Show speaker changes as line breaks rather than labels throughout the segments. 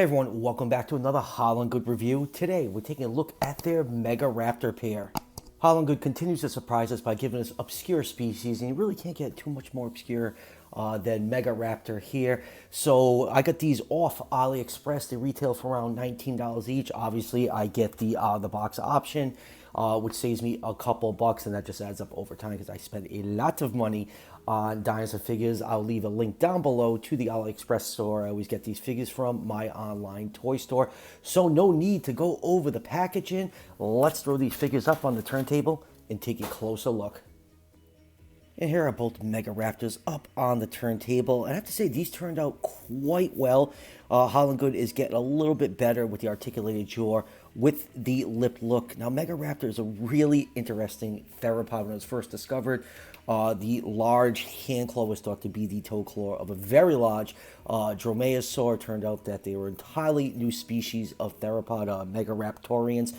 Hey everyone, welcome back to another Haolonggood review. Today we're taking a look at their Megaraptor pair. Haolonggood continues to surprise us by giving us obscure species, and you really can't get too much more obscure than Megaraptor here. So I got these off AliExpress. They retail for around $19 each. Obviously, I get the box option, which saves me a couple bucks, and that just adds up over time because I spend a lot of money on dinosaur figures. I'll leave a link down below to the AliExpress store. I always get these figures from my online toy store, so no need to go over the packaging. Let's throw these figures up on the turntable and take a closer look. And here are both Megaraptors up on the turntable. And I have to say, these turned out quite well. Haolonggood is getting a little bit better with the articulated jaw, with the lip look. Now, Megaraptor is a really interesting theropod. When it was first discovered, the large hand claw was thought to be the toe claw of a very large dromaeosaur. Turned out that they were an entirely new species of theropod, Megaraptorians.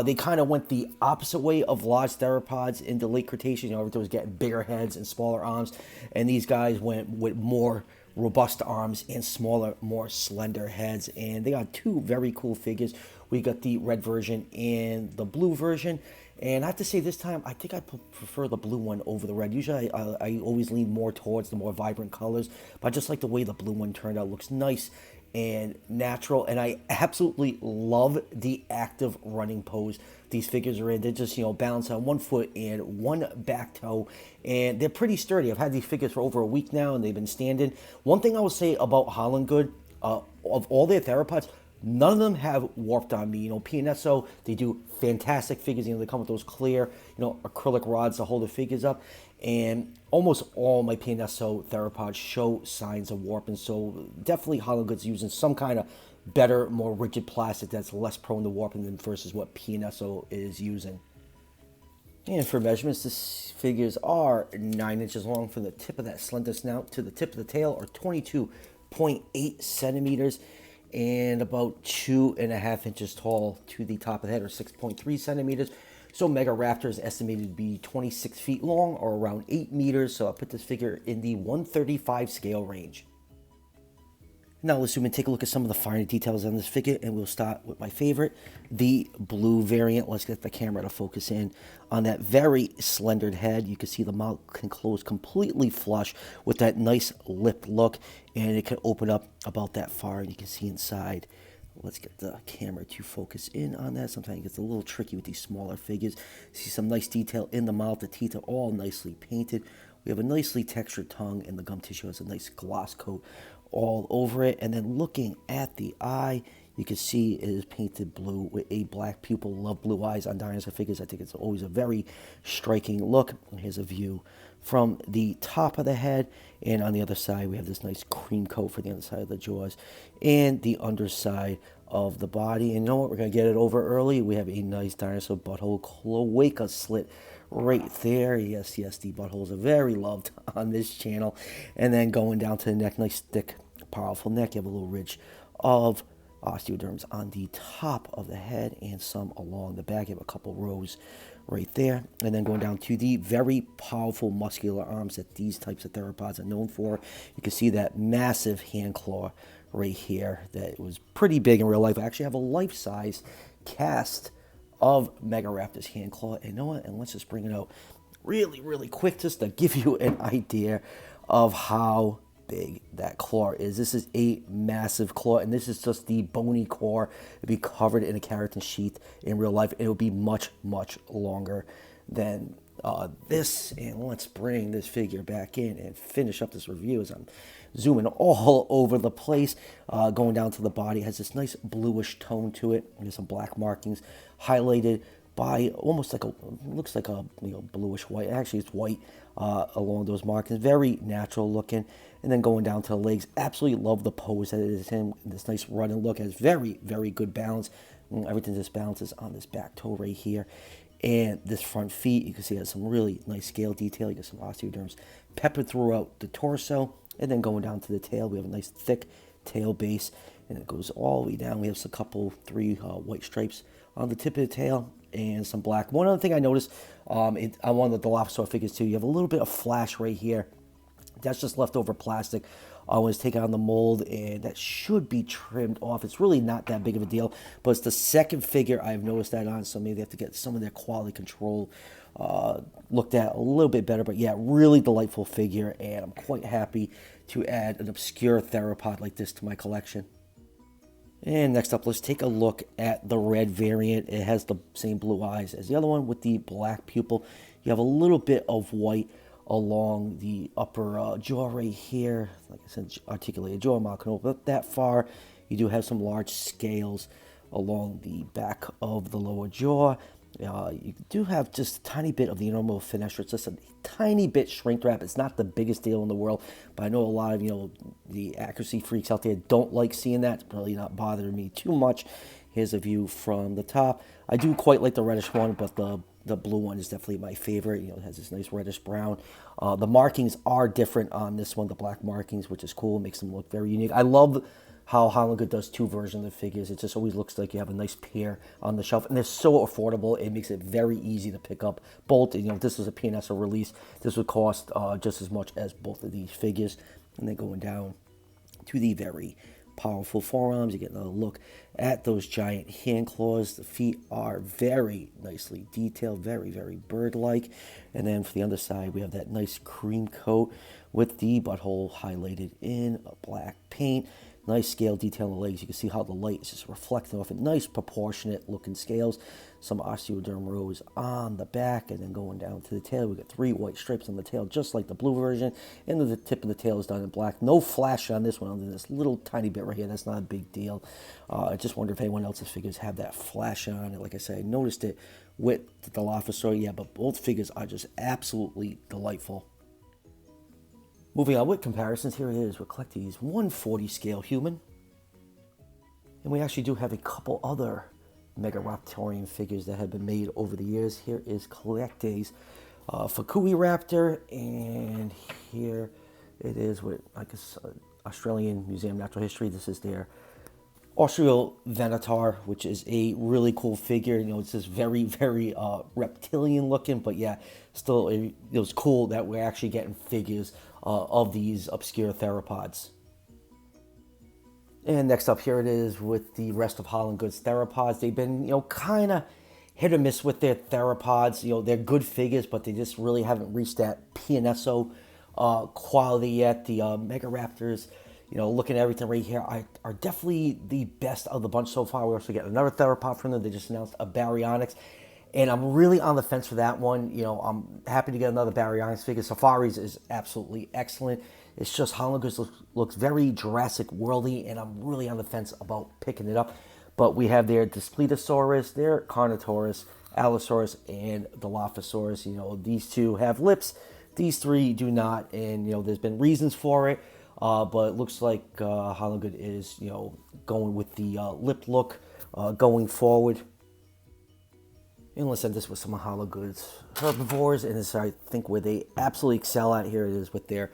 They kind of went the opposite way of large theropods in the late Cretaceous. Everything was getting bigger heads and smaller arms, and these guys went with more robust arms and smaller, more slender heads. And they got two very cool figures. We got the red version and the blue version. And I have to say, this time, I think I prefer the blue one over the red. Usually, I always lean more towards the more vibrant colors, but I just like the way the blue one turned out. Looks nice and natural, and I absolutely love the active running pose these figures are in. They're just, balance on one foot and one back toe, and they're pretty sturdy. I've had these figures for over a week now, and they've been standing. One thing I will say about Haolonggood, of all their theropods, none of them have warped on me. PNSO, they do fantastic figures. They come with those clear, acrylic rods to hold the figures up. And almost all my PNSO theropods show signs of warping. So definitely Haolonggood's using some kind of better, more rigid plastic that's less prone to warping than versus what PNSO is using. And for measurements, these figures are 9 inches long from the tip of that slender snout to the tip of the tail, or 22.8 centimeters. And about 2.5 inches tall to the top of the head, or 6.3 centimeters. So Megaraptor is estimated to be 26 feet long, or around 8 meters. So I'll put this figure in the 135 scale range. Now let's zoom and take a look at some of the finer details on this figure, and we'll start with my favorite, the blue variant. Let's get the camera to focus in on that very slendered head. You can see the mouth can close completely flush with that nice lip look, and it can open up about that far, and you can see inside. Let's get the camera to focus in on that. Sometimes it gets a little tricky with these smaller figures. See some nice detail in the mouth. The teeth are all nicely painted. We have a nicely textured tongue, and the gum tissue has a nice gloss coat all over it. And then looking at the eye, you can see it is painted blue with a black pupil. Love blue eyes on dinosaur figures. I think it's always a very striking look. And here's a view from the top of the head, and on the other side we have this nice cream coat for the underside of the jaws and the underside of the body. And you know what, we're going to get it over early. We have a nice dinosaur butthole cloaca slit right there. Yes, the buttholes are very loved on this channel. And then going down to the neck, nice thick powerful neck. You have a little ridge of osteoderms on the top of the head and some along the back. You have a couple rows right there. And then going down to the very powerful muscular arms that these types of theropods are known for. You can see that massive hand claw right here that was pretty big in real life. I actually have a life-size cast of Megaraptor's hand claw. And you know what? And let's just bring it out really, really quick just to give you an idea of how big that claw is. This is a massive claw, and this is just the bony core. It'd be covered in a keratin sheath in real life. It would be much, much longer than this. And let's bring this figure back in and finish up this review as I'm zooming all over the place. Going down to the body, it has this nice bluish tone to it. There's some black markings highlighted by almost like looks like a bluish white. Actually, it's white along those markings. Very natural looking. And then going down to the legs, absolutely love the pose that it is in. This nice running look. It has very, very good balance. And everything just balances on this back toe right here. And this front feet, you can see it has some really nice scale detail. You get some osteoderms peppered throughout the torso. And then going down to the tail, we have a nice thick tail base. And it goes all the way down. We have a couple, 3 white stripes on the tip of the tail and some black. One other thing I noticed on one of the Dilophosaur figures too, you have a little bit of flash right here That's just leftover plastic. I was taking on the mold, and that should be trimmed off. It's really not that big of a deal, but it's the second figure I've noticed that on, so maybe they have to get some of their quality control looked at a little bit better. But yeah, really delightful figure, and I'm quite happy to add an obscure theropod like this to my collection. And next up, let's take a look at the red variant. It has the same blue eyes as the other one with the black pupil. You have a little bit of white along the upper jaw right here. Like I said, articulated jaw, I'm not going to open up that far. You do have some large scales along the back of the lower jaw. You do have just a tiny bit of the innermost fenestra. It's just a tiny bit shrink wrap. It's not the biggest deal in the world, but I know a lot of, the accuracy freaks out there don't like seeing that. It's really not bothering me too much. Here's a view from the top. I do quite like the reddish one, but the blue one is definitely my favorite. It has this nice reddish brown. The markings are different on this one, the black markings, which is cool. It makes them look very unique. I love how Haolonggood does two versions of figures. It just always looks like you have a nice pair on the shelf, and they're so affordable. It makes it very easy to pick up both. If this was a PNSO release, this would cost just as much as both of these figures. And then going down to the very powerful forearms, you get another look at those giant hand claws. The feet are very nicely detailed, very, very bird-like. And then for the underside, we have that nice cream coat with the butthole highlighted in a black paint. Nice scale detail on the legs. You can see how the light is just reflecting off it. Nice proportionate looking scales. Some osteoderm rows on the back, and then going down to the tail, we got 3 white stripes on the tail, just like the blue version. And the tip of the tail is done in black. No flash on this one, other than this little tiny bit right here. That's not a big deal. I just wonder if anyone else's figures have that flash on it. Like I said, I noticed it with the Dilophosaur, yeah, but both figures are just absolutely delightful. Moving on with comparisons, here it is with Collecte's 140 scale human. And we actually do have a couple other Megaraptorian figures that have been made over the years. Here is Collecte's Fukui Raptor, and here it is with, I guess, Australian Museum of Natural History. This is their Austrial Venator, which is a really cool figure. It's just very, very reptilian looking, but yeah, still, it was cool that we're actually getting figures of these obscure theropods. And next up, here it is with the rest of Haolonggood's theropods. They've been, kind of hit or miss with their theropods. They're good figures, but they just really haven't reached that PNSO quality yet. The Megaraptors, looking at everything right here, are definitely the best of the bunch so far. We also get another theropod from them. They just announced a Baryonyx, and I'm really on the fence for that one. I'm happy to get another Baryonyx figure. Safaris is absolutely excellent. It's just Haolonggood looks very Jurassic Worldy, and I'm really on the fence about picking it up. But we have their Displetosaurus, their Carnotaurus, Allosaurus, and Dilophosaurus. These two have lips. These 3 do not, and there's been reasons for it. But it looks like Haolonggood is, going with the lip look going forward. And let's end this with some of Haolonggood's herbivores, and this, I think, where they absolutely excel at. Here it is with their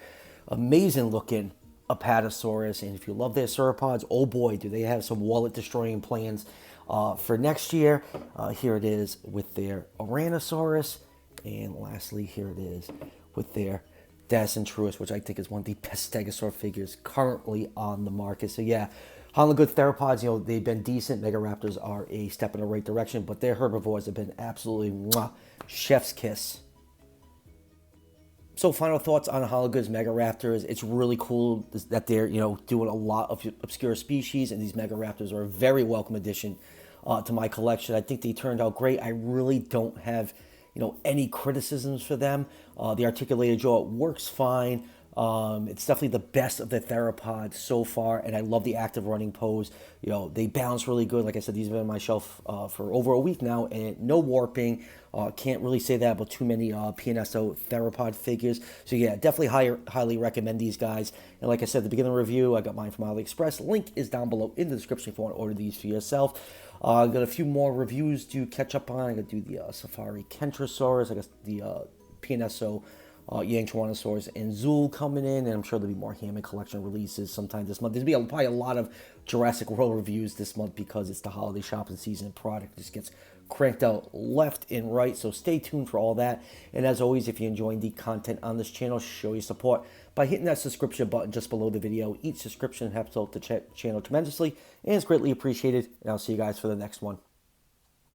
amazing looking Apatosaurus, and if you love their sauropods, oh boy, do they have some wallet destroying plans for next year. Here it is with their Ouranosaurus, and lastly, here it is with their Dacentrus, which I think is one of the best Stegosaur figures currently on the market. So yeah, Haolonggood theropods, they've been decent. Megaraptors are a step in the right direction, but their herbivores have been absolutely chef's kiss. So final thoughts on Haolonggood's Megaraptors. It's really cool that they're, doing a lot of obscure species, and these Megaraptors are a very welcome addition to my collection. I think they turned out great. I really don't have, any criticisms for them. The articulated jaw works fine. It's definitely the best of the theropods so far, and I love the active running pose. They balance really good. Like I said, these have been on my shelf for over a week now, and no warping. Can't really say that about too many PNSO theropod figures. So yeah, definitely highly recommend these guys. And like I said at the beginning of the review, I got mine from AliExpress. Link is down below in the description if you want to order these for yourself. I got a few more reviews to catch up on. I got to do the Safari Kentrosaurus. I got the PNSO Yangchuanosaurus and Zool coming in, and I'm sure there'll be more Hammond collection releases sometime this month. There'll be probably a lot of Jurassic World reviews this month because it's the holiday shopping season. Product just gets cranked out left and right, so stay tuned for all that. And as always, if you're enjoying the content on this channel, show your support by hitting that subscription button just below the video. Each subscription helps out the channel tremendously and is greatly appreciated. And I'll see you guys for the next one.